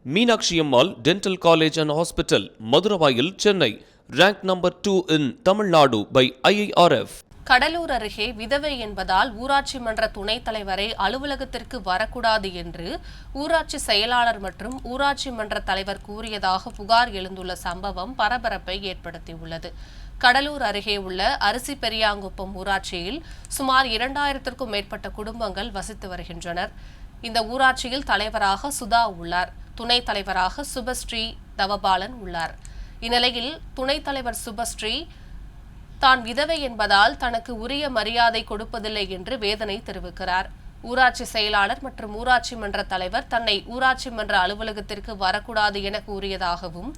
Meenakshi Ammal dental college and hospital, Maduravoyal, Chennai. Ranked number 2 in Tamil Nadu by IIRF. Cuddalore அருகே விதவை என்பதால் ஊராட்சி மன்ற துணைத் தலைவரை அலுவலகத்திற்கு வரக்கூடாது என்று ஊராட்சி செயலாளர் மற்றும் ஊராட்சி மன்ற தலைவர் கூறியதாக புகார் எழுந்துள்ள சம்பவம் பரபரப்பை ஏற்படுத்தியுள்ளது. கடலூர் அருகே உள்ள அரிசி பெரியாங்குப்பம் ஊராட்சியில் சுமார் 2000க்கும் மேற்பட்ட குடும்பங்கள் வசித்து வருகின்றனர். இந்த ஊராட்சியில் தலைவராக சுதா உள்ளார். துணைத் தலைவராக சுபஸ்ரீ தவபாலன் உள்ளார். இந்நிலையில் துணைத் தலைவர் சுபஸ்ரீ தான் விதவை என்பதால் தனக்கு உரிய மரியாதை கொடுப்பதில்லை என்று வேதனை தெரிவிக்கிறார். ஊராட்சி செயலாளர் மற்றும் ஊராட்சி மன்ற தலைவர் தன்னை ஊராட்சி மன்ற அலுவலகத்திற்கு வரக்கூடாது என கூறியதாகவும்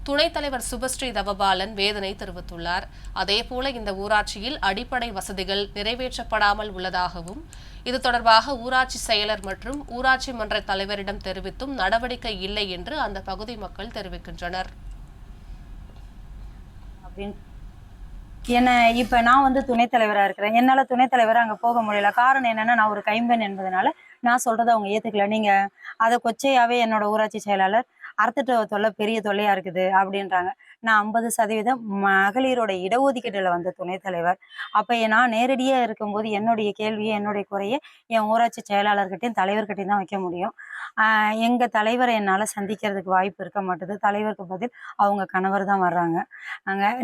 துணைத் தலைவர் சுபஸ்ரீ தவபாலன் வேதனை தெரிவித்துள்ளார். அதேபோல இந்த ஊராட்சியில் அடிப்படை வசதிகள் நிறைவேற்றப்படாமல் உள்ளதாகவும் இது தொடர்பாக ஊராட்சி செயலர் மற்றும் ஊராட்சி மன்ற தலைவரிடம் தெரிவித்தும் நடவடிக்கை இல்லை என்று அந்த பகுதி மக்கள் தெரிவிக்கின்றனர். என்ன இப்போ நான் துணைத் தலைவராக இருக்கிறேன். என்னால் துணைத் தலைவராக அங்கே போக முடியல. காரணம் என்னென்னா, நான் ஒரு கைம்பெண் என்பதனால நான் சொல்கிறத அவங்க ஏற்றுக்கல. நீங்கள் அதை கொச்சையாகவே என்னோட ஊராட்சி செயலாளர் அறுத்துட்டு தொல்லை பெரிய தொல்லையாக இருக்குது அப்படின்றாங்க. நான் 50% மகளிரோட இடஒதுக்கீட்டில் வந்த துணைத் தலைவர். அப்போ நான் நேரடியாக இருக்கும்போது என்னுடைய கேள்வியை என்னுடைய குறைய என் ஊராட்சி செயலாளர்கிட்டையும் தலைவர்கிட்டையும் தான் வைக்க முடியும். எங்கள் தலைவரை என்னால் சந்திக்கிறதுக்கு வாய்ப்பு இருக்க மாட்டுது. தலைவருக்கு பதில் அவங்க கணவர் தான் வர்றாங்க.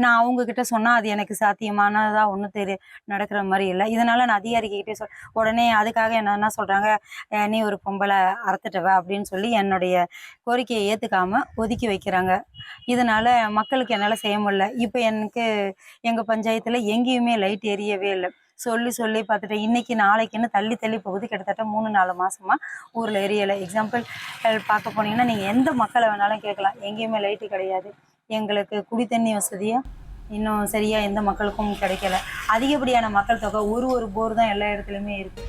நான் அவங்கக்கிட்ட சொன்னால் அது எனக்கு சாத்தியமானதாக ஒன்றும் நடக்கிற மாதிரி இல்லை. இதனால் நான் அதிகாரிக்கிட்டே உடனே அதுக்காக என்னென்னா சொல்கிறாங்க, நீ ஒரு பொம்பளை அறுத்துட்டவ அப்படின்னு சொல்லி என்னுடைய கோரிக்கையை ஏற்றுக்காமல் ஒதுக்கி வைக்கிறாங்க. இதனால் மக்களுக்கு என்னால் செய்ய முடியல. இப்போ எனக்கு எங்கள் பஞ்சாயத்தில் எங்கேயுமே லைட் எரியவே இல்லை. சொல்லி பார்த்துட்டேன். இன்னைக்கு நாளைக்குன்னு தள்ளி போகுது. கிட்டத்தட்ட 3-4 மாசமா ஊரில் எரியலை. எக்ஸாம்பிள் பார்க்க போனீங்கன்னா நீங்கள் எந்த மக்களை வேணாலும் கேட்கலாம், எங்கேயுமே லைட்டு கிடையாது. எங்களுக்கு குடி தண்ணி வசதியாக இன்னும் சரியாக எந்த மக்களுக்கும் கிடைக்கல. அதிகப்படியான மக்கள் தொகை, ஒரு போர் தான் எல்லா இடத்துலையுமே இருக்குது.